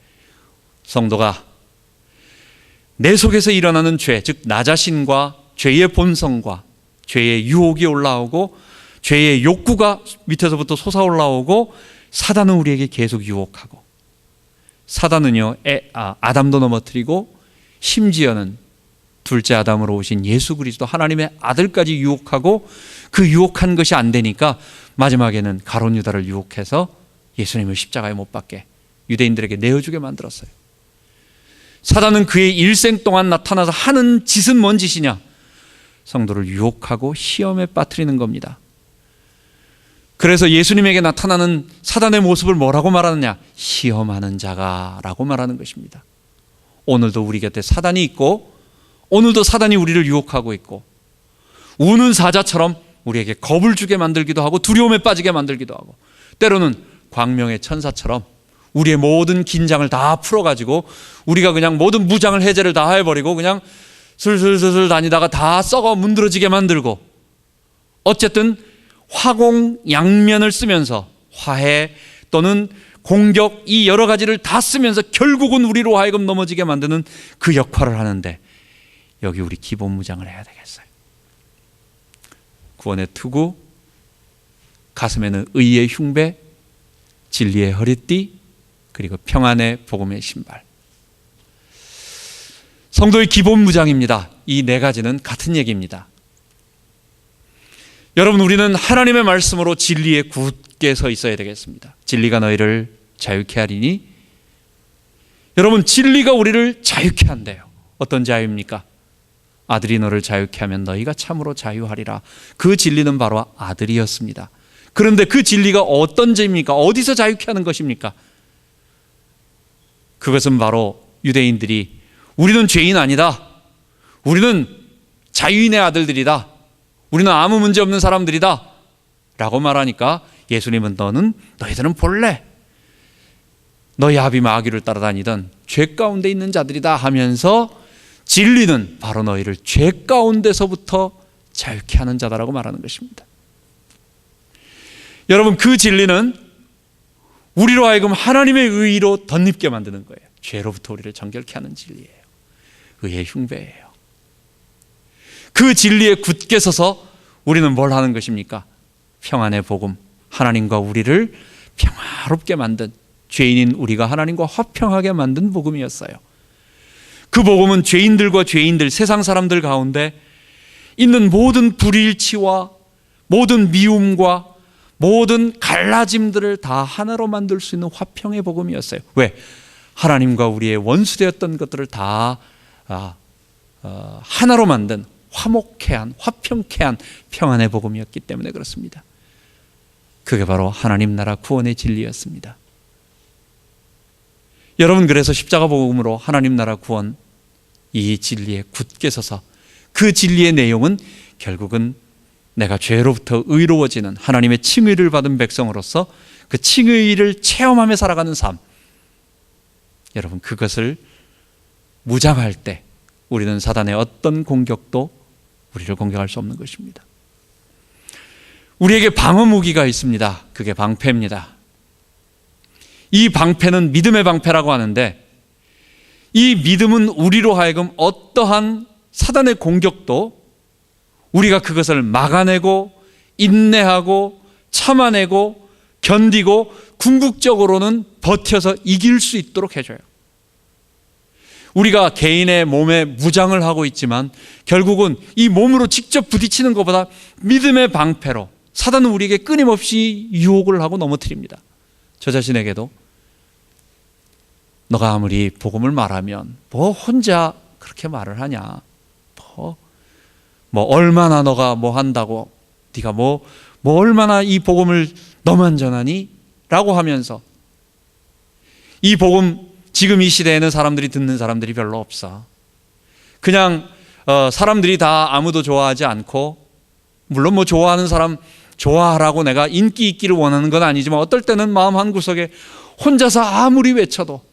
성도가 내 속에서 일어나는 죄, 즉 나 자신과 죄의 본성과 죄의 유혹이 올라오고 죄의 욕구가 밑에서부터 솟아올라오고, 사단은 우리에게 계속 유혹하고, 사단은요 아담도 넘어뜨리고 심지어는 둘째 아담으로 오신 예수 그리스도 하나님의 아들까지 유혹하고, 그 유혹한 것이 안 되니까 마지막에는 가룟 유다를 유혹해서 예수님을 십자가에 못 박게, 유대인들에게 내어주게 만들었어요. 사단은 그의 일생 동안 나타나서 하는 짓은 뭔 짓이냐? 성도를 유혹하고 시험에 빠뜨리는 겁니다. 그래서 예수님에게 나타나는 사단의 모습을 뭐라고 말하느냐? 시험하는 자가 라고 말하는 것입니다. 오늘도 우리 곁에 사단이 있고, 오늘도 사단이 우리를 유혹하고 있고, 우는 사자처럼 우리에게 겁을 주게 만들기도 하고 두려움에 빠지게 만들기도 하고, 때로는 광명의 천사처럼 우리의 모든 긴장을 다 풀어가지고 우리가 그냥 모든 무장을 해제를 다 해버리고 그냥 슬슬슬슬 다니다가 다 썩어 문드러지게 만들고, 어쨌든 화공양면을 쓰면서 화해 또는 공격 이 여러 가지를 다 쓰면서 결국은 우리로 하여금 넘어지게 만드는 그 역할을 하는데 여기 우리 기본 무장을 해야 되겠어요. 구원의 투구, 가슴에는 의의 흉배, 진리의 허리띠, 그리고 평안의 복음의 신발. 성도의 기본 무장입니다. 이 네 가지는 같은 얘기입니다. 여러분, 우리는 하나님의 말씀으로 진리에 굳게 서 있어야 되겠습니다. 진리가 너희를 자유케 하리니. 여러분, 진리가 우리를 자유케 한대요. 어떤 자유입니까? 아들이 너를 자유케 하면 너희가 참으로 자유하리라. 그 진리는 바로 아들이었습니다. 그런데 그 진리가 어떤 죄입니까? 어디서 자유케 하는 것입니까? 그것은 바로 유대인들이 우리는 죄인 아니다, 우리는 자유인의 아들들이다, 우리는 아무 문제 없는 사람들이다 라고 말하니까 예수님은 너희들은 본래 너희 아비 마귀를 따라다니던 죄 가운데 있는 자들이다 하면서 진리는 바로 너희를 죄 가운데서부터 자유케 하는 자다라고 말하는 것입니다. 여러분, 그 진리는 우리로 하여금 하나님의 의로 덧입게 만드는 거예요. 죄로부터 우리를 정결케 하는 진리예요. 의의 흉배예요. 그 진리에 굳게 서서 우리는 뭘 하는 것입니까? 평안의 복음, 하나님과 우리를 평화롭게 만든, 죄인인 우리가 하나님과 화평하게 만든 복음이었어요. 그 복음은 죄인들과 죄인들, 세상 사람들 가운데 있는 모든 불일치와 모든 미움과 모든 갈라짐들을 다 하나로 만들 수 있는 화평의 복음이었어요. 왜? 하나님과 우리의 원수되었던 것들을 다 하나로 만든 화목케 한, 화평케 한 평안의 복음이었기 때문에 그렇습니다. 그게 바로 하나님 나라 구원의 진리였습니다. 여러분, 그래서 십자가 복음으로 하나님 나라 구원, 이 진리에 굳게 서서 그 진리의 내용은 결국은 내가 죄로부터 의로워지는 하나님의 칭의를 받은 백성으로서 그 칭의를 체험하며 살아가는 삶, 여러분, 그것을 무장할 때 우리는 사단의 어떤 공격도 우리를 공격할 수 없는 것입니다. 우리에게 방어 무기가 있습니다. 그게 방패입니다. 이 방패는 믿음의 방패라고 하는데, 이 믿음은 우리로 하여금 어떠한 사단의 공격도 우리가 그것을 막아내고 인내하고 참아내고 견디고 궁극적으로는 버텨서 이길 수 있도록 해줘요. 우리가 개인의 몸에 무장을 하고 있지만 결국은 이 몸으로 직접 부딪히는 것보다 믿음의 방패로 사단은 우리에게 끊임없이 유혹을 하고 넘어뜨립니다. 저 자신에게도 너가 아무리 복음을 말하면 뭐 혼자 그렇게 말을 하냐, 뭐 얼마나 너가 뭐 한다고, 네가 뭐 얼마나 이 복음을 너만 전하니? 라고 하면서, 이 복음 지금 이 시대에는 사람들이 듣는 사람들이 별로 없어. 그냥 사람들이 다 아무도 좋아하지 않고, 물론 뭐 좋아하는 사람 좋아하라고 내가 인기 있기를 원하는 건 아니지만 어떨 때는 마음 한구석에 혼자서 아무리 외쳐도,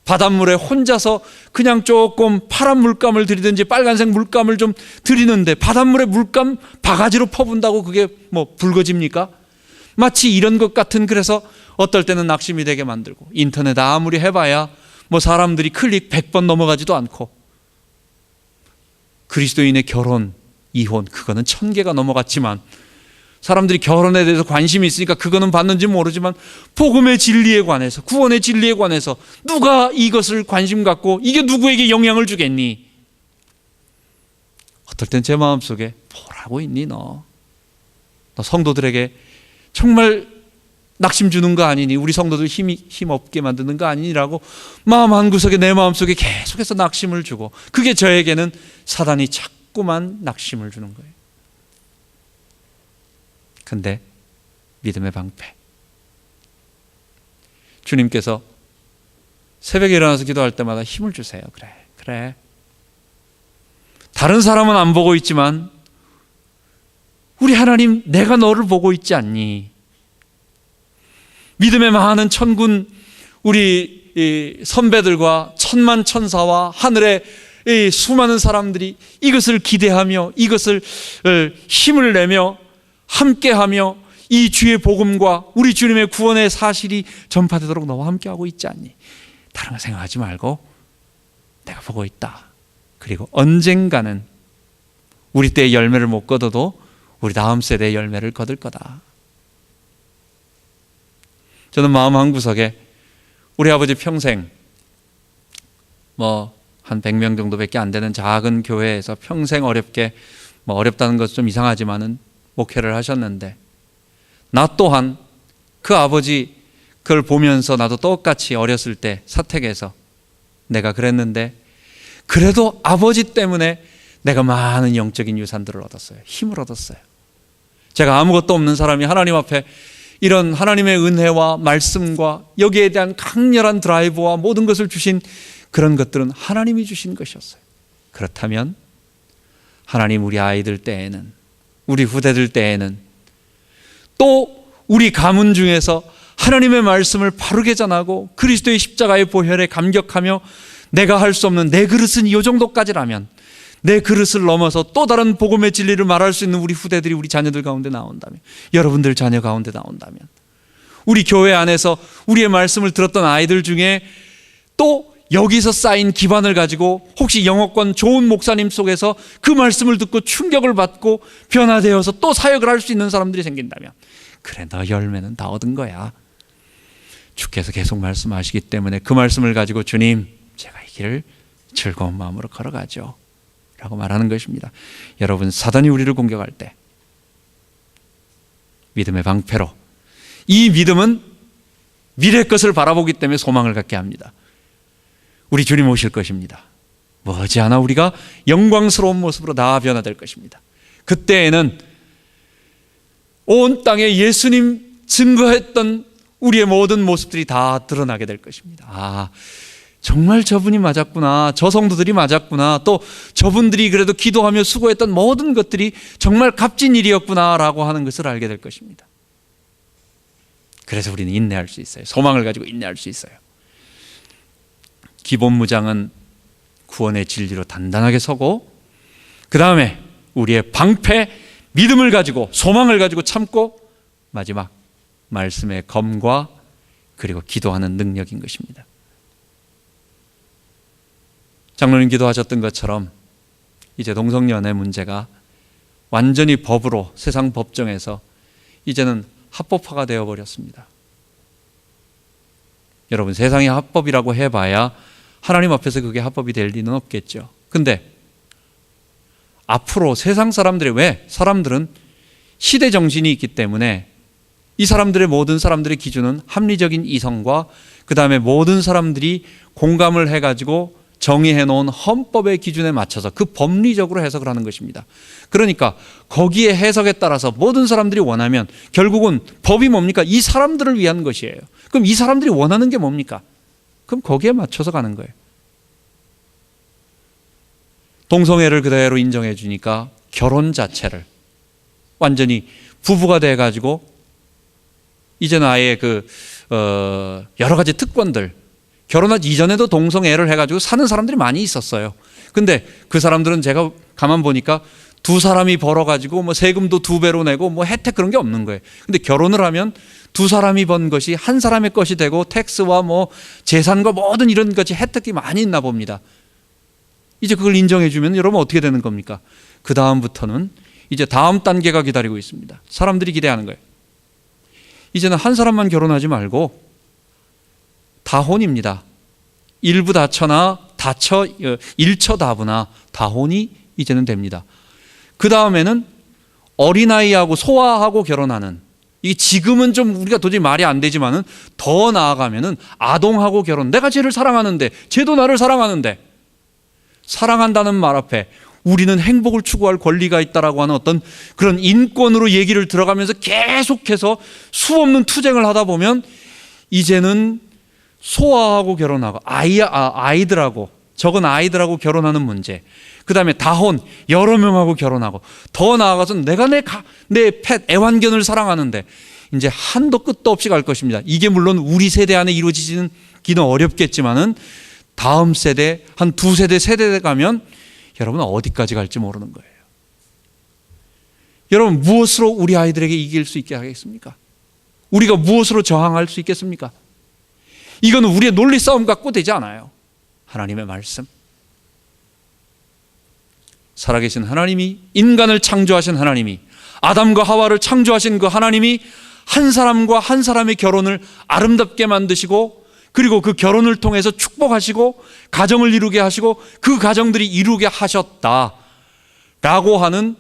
바닷물에 혼자서 그냥 조금 파란 물감을 들이든지 빨간색 물감을 좀 들이는데 바닷물에 물감 바가지로 퍼분다고 그게 뭐 붉어집니까? 마치 이런 것 같은, 그래서 어떨 때는 낙심이 되게 만들고, 인터넷 아무리 해봐야 뭐 사람들이 클릭 100번 넘어가지도 않고, 그리스도인의 결혼, 이혼 그거는 1000개가 넘어갔지만 사람들이 결혼에 대해서 관심이 있으니까 그거는 받는지 모르지만 복음의 진리에 관해서, 구원의 진리에 관해서 누가 이것을 관심 갖고 이게 누구에게 영향을 주겠니? 어떨 땐 제 마음속에 뭐라고 있니 너 성도들에게 정말 낙심 주는 거 아니니? 우리 성도들 힘 없게 만드는 거 아니니라고 마음 한구석에, 내 마음속에 계속해서 낙심을 주고, 그게 저에게는 사단이 자꾸만 낙심을 주는 거예요. 근데 믿음의 방패, 주님께서 새벽에 일어나서 기도할 때마다 힘을 주세요. 그래 다른 사람은 안 보고 있지만 우리 하나님, 내가 너를 보고 있지 않니? 믿음의 많은 천군 우리 선배들과 천만 천사와 하늘의 수많은 사람들이 이것을 기대하며 이것을 힘을 내며 함께하며 이 주의 복음과 우리 주님의 구원의 사실이 전파되도록 너와 함께하고 있지 않니? 다른 거 생각하지 말고 내가 보고 있다. 그리고 언젠가는 우리 때의 열매를 못 거둬도 우리 다음 세대의 열매를 거둘 거다. 저는 마음 한구석에 우리 아버지 평생 한 100명 정도밖에 안 되는 작은 교회에서 평생 어렵게 어렵다는 것은 좀 이상하지만은 목회를 하셨는데, 나 또한 그 아버지 그걸 보면서 나도 똑같이 어렸을 때 사택에서 내가 그랬는데, 그래도 아버지 때문에 내가 많은 영적인 유산들을 얻었어요. 힘을 얻었어요. 제가 아무것도 없는 사람이 하나님 앞에 이런 하나님의 은혜와 말씀과 여기에 대한 강렬한 드라이브와 모든 것을 주신 그런 것들은 하나님이 주신 것이었어요. 그렇다면 하나님 우리 아이들 때에는, 우리 후대들 때에는 또 우리 가문 중에서 하나님의 말씀을 바르게 전하고 그리스도의 십자가의 보혈에 감격하며 내가 할 수 없는 내 그릇은 이 정도까지라면, 내 그릇을 넘어서 또 다른 복음의 진리를 말할 수 있는 우리 후대들이 우리 자녀들 가운데 나온다면, 여러분들 자녀 가운데 나온다면, 우리 교회 안에서 우리의 말씀을 들었던 아이들 중에 또 여기서 쌓인 기반을 가지고 혹시 영어권 좋은 목사님 속에서 그 말씀을 듣고 충격을 받고 변화되어서 또 사역을 할 수 있는 사람들이 생긴다면, 그래, 너 열매는 다 얻은 거야. 주께서 계속 말씀하시기 때문에 그 말씀을 가지고 주님, 제가 이 길을 즐거운 마음으로 걸어가죠 라고 말하는 것입니다. 여러분, 사단이 우리를 공격할 때 믿음의 방패로, 이 믿음은 미래 것을 바라보기 때문에 소망을 갖게 합니다. 우리 주님 오실 것입니다. 머지않아 우리가 영광스러운 모습으로 다 변화될 것입니다. 그때에는 온 땅에 예수님 증거했던 우리의 모든 모습들이 다 드러나게 될 것입니다. 아, 정말 저분이 맞았구나, 저 성도들이 맞았구나, 또 저분들이 그래도 기도하며 수고했던 모든 것들이 정말 값진 일이었구나 라고 하는 것을 알게 될 것입니다. 그래서 우리는 인내할 수 있어요. 소망을 가지고 인내할 수 있어요. 기본 무장은 구원의 진리로 단단하게 서고, 그 다음에 우리의 방패 믿음을 가지고 소망을 가지고 참고, 마지막 말씀의 검과 그리고 기도하는 능력인 것입니다. 장로님 기도하셨던 것처럼 이제 동성연애 문제가 완전히 법으로, 세상 법정에서 이제는 합법화가 되어버렸습니다. 여러분, 세상이 합법이라고 해봐야 하나님 앞에서 그게 합법이 될 리는 없겠죠. 근데 앞으로 세상 사람들이, 왜? 사람들은 시대 정신이 있기 때문에 이 사람들의, 모든 사람들의 기준은 합리적인 이성과 그 다음에 모든 사람들이 공감을 해가지고 정의해 놓은 헌법의 기준에 맞춰서 그 법리적으로 해석을 하는 것입니다. 그러니까 거기에 해석에 따라서 모든 사람들이 원하면 결국은 법이 뭡니까? 이 사람들을 위한 것이에요. 그럼 이 사람들이 원하는 게 뭡니까? 그럼 거기에 맞춰서 가는 거예요. 동성애를 그대로 인정해 주니까 결혼 자체를 완전히 부부가 돼가지고 이제는 아예 여러 가지 특권들, 결혼하기 이전에도 동성애를 해가지고 사는 사람들이 많이 있었어요. 근데 그 사람들은 제가 가만 보니까 두 사람이 벌어가지고 세금도 2배로 내고 혜택 그런 게 없는 거예요. 근데 결혼을 하면 두 사람이 번 것이 한 사람의 것이 되고 텍스와 재산과 모든 이런 것이 혜택이 많이 있나 봅니다. 이제 그걸 인정해 주면 여러분 어떻게 되는 겁니까? 그 다음부터는 이제 다음 단계가 기다리고 있습니다. 사람들이 기대하는 거예요. 이제는 한 사람만 결혼하지 말고 다혼입니다. 일부 다처나 일처 다부나 다혼이 이제는 됩니다. 그 다음에는 어린아이하고 소아하고 결혼하는, 이게 지금은 좀 우리가 도저히 말이 안 되지만은 더 나아가면은 아동하고 결혼. 내가 쟤를 사랑하는데, 쟤도 나를 사랑하는데, 사랑한다는 말 앞에 우리는 행복을 추구할 권리가 있다라고 하는 어떤 그런 인권으로 얘기를 들어가면서 계속해서 수없는 투쟁을 하다 보면 이제는 소아하고 결혼하고 아이들하고, 적은 아이들하고 결혼하는 문제, 그 다음에 다혼, 여러 명하고 결혼하고, 더 나아가서 내가 내 펫, 애완견을 사랑하는데 이제 한도 끝도 없이 갈 것입니다. 이게 물론 우리 세대 안에 이루어지기는 어렵겠지만은 다음 세대, 한 2세대, 3세대 가면 여러분은 어디까지 갈지 모르는 거예요. 여러분, 무엇으로 우리 아이들에게 이길 수 있게 하겠습니까? 우리가 무엇으로 저항할 수 있겠습니까? 이건 우리의 논리 싸움 갖고 되지 않아요. 하나님의 말씀. 살아계신 하나님이, 인간을 창조하신 하나님이, 아담과 하와를 창조하신 그 하나님이 한 사람과 한 사람의 결혼을 아름답게 만드시고, 그리고 그 결혼을 통해서 축복하시고 가정을 이루게 하시고 그 가정들이 이루게 하셨다라고 하는,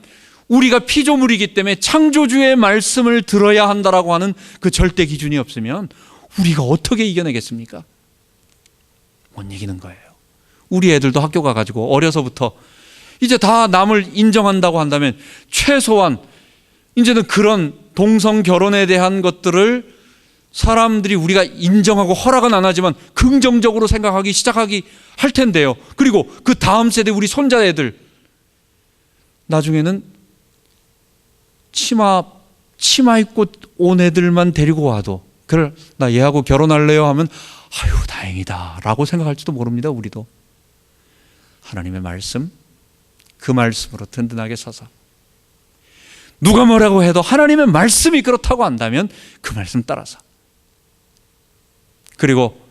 우리가 피조물이기 때문에 창조주의 말씀을 들어야 한다라고 하는 그 절대 기준이 없으면 우리가 어떻게 이겨내겠습니까? 못 이기는 거예요. 우리 애들도 학교 가가지고 어려서부터 이제 다 남을 인정한다고 한다면 최소한 이제는 그런 동성 결혼에 대한 것들을 사람들이 우리가 인정하고 허락은 안 하지만 긍정적으로 생각하기 시작하기 할 텐데요. 그리고 그 다음 세대 우리 손자 애들, 나중에는 치마 입고 온 애들만 데리고 와도, 그래 나 얘하고 결혼할래요 하면 아유 다행이다 라고 생각할지도 모릅니다. 우리도 하나님의 말씀, 그 말씀으로 든든하게 서서 누가 뭐라고 해도 하나님의 말씀이 그렇다고 한다면 그 말씀 따라서, 그리고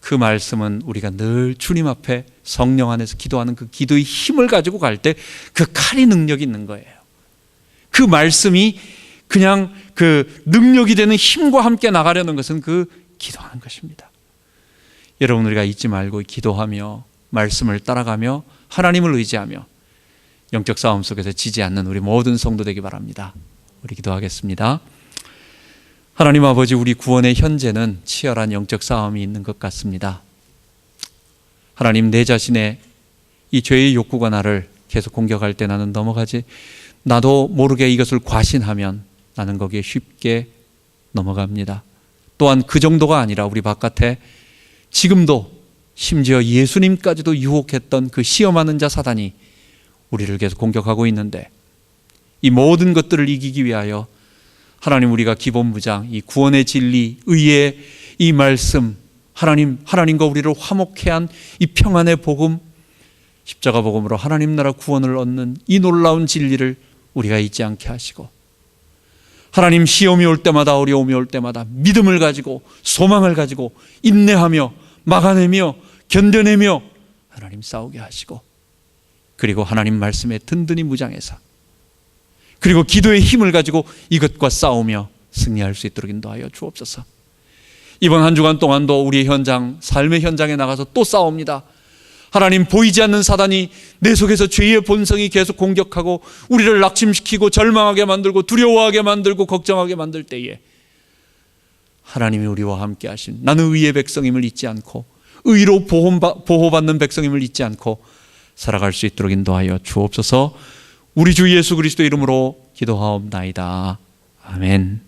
그 말씀은 우리가 늘 주님 앞에 성령 안에서 기도하는 그 기도의 힘을 가지고 갈 때 그 칼이 능력이 있는 거예요. 그 말씀이 그냥 그 능력이 되는 힘과 함께 나가려는 것은 그 기도하는 것입니다. 여러분, 우리가 잊지 말고 기도하며 말씀을 따라가며 하나님을 의지하며 영적 싸움 속에서 지지 않는 우리 모든 성도 되기 바랍니다. 우리 기도하겠습니다. 하나님 아버지, 우리 구원의 현재는 치열한 영적 싸움이 있는 것 같습니다. 하나님, 내 자신의 이 죄의 욕구가 나를 계속 공격할 때 나는 넘어가지, 나도 모르게 이것을 과신하면 나는 거기에 쉽게 넘어갑니다. 또한 그 정도가 아니라 우리 바깥에 지금도 심지어 예수님까지도 유혹했던 그 시험하는 자 사단이 우리를 계속 공격하고 있는데, 이 모든 것들을 이기기 위하여 하나님, 우리가 기본무장, 이 구원의 진리, 의의 이 말씀, 하나님과 우리를 화목케 한 이 평안의 복음, 십자가 복음으로 하나님 나라 구원을 얻는 이 놀라운 진리를 우리가 잊지 않게 하시고, 하나님, 시험이 올 때마다, 어려움이 올 때마다 믿음을 가지고 소망을 가지고 인내하며 막아내며 견뎌내며 하나님 싸우게 하시고, 그리고 하나님 말씀에 든든히 무장해서, 그리고 기도의 힘을 가지고 이것과 싸우며 승리할 수 있도록 인도하여 주옵소서. 이번 한 주간 동안도 우리의 현장, 삶의 현장에 나가서 또 싸웁니다. 하나님, 보이지 않는 사단이 내 속에서 죄의 본성이 계속 공격하고 우리를 낙심시키고 절망하게 만들고 두려워하게 만들고 걱정하게 만들 때에 하나님이 우리와 함께 하신, 나는 의의 백성임을 잊지 않고 의로 보호받는 백성임을 잊지 않고 살아갈 수 있도록 인도하여 주옵소서. 우리 주 예수 그리스도 이름으로 기도하옵나이다. 아멘.